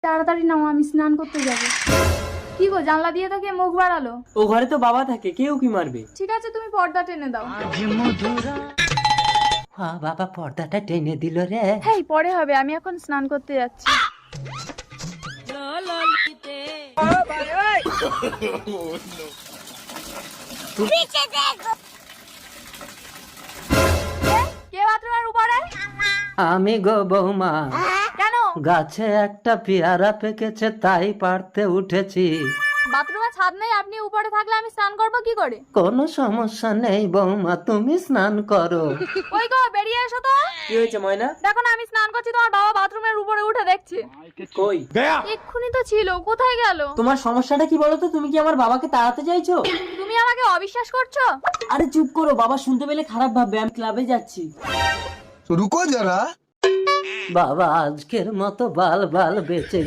তাড়াতাড়ি নাও, আমি স্নান করতে যাবো। কি গো, জানলা দিয়ে তো কে মুখ বাড়ালো? ও ঘরে তো বাবা থাকে, কেউ কি মারবে? ঠিক আছে, তুমি পর্দা টেনে দাও। বাবা পর্দাটা টেনে দিল রে। হেই, পরে হবে, আমি এখন স্নান করতে যাচ্ছি। কে বাথরুমের উপরে? আমি গো বৌমা, কেন? গাছে একটা পেয়ারা পেকেছে তাই পারতে উঠেছি। বাথরুমে ছাদ নেই, আপনি উপরে থাকলে আমি স্নান করবো কি করে? কোনো সমস্যা নেই বৌমা, তুমি স্নান করো। ওই গো, বেরিয়ে এসো তো। কি হয়েছে ময়না? দেখো না, আমি স্নান করছি, তোমার বাবা বাথরুমের উপরে উঠে দেখছে। কই? এক্ষুনি তো ছিল, কোথায় গেল? তোমার সমস্যাটা কি বলো তো? তুমি কি আমার বাবাকে তাড়াতে চাইছো? তুমি আমাকে অবিশ্বাস করছো? আরে চুপ করো, বাবা শুনতে পেলে খারাপ ভাববে। আমি ক্লাবে যাচ্ছি। रुको जरा। বাবা আজকের মতো বাল বাল বেঁচে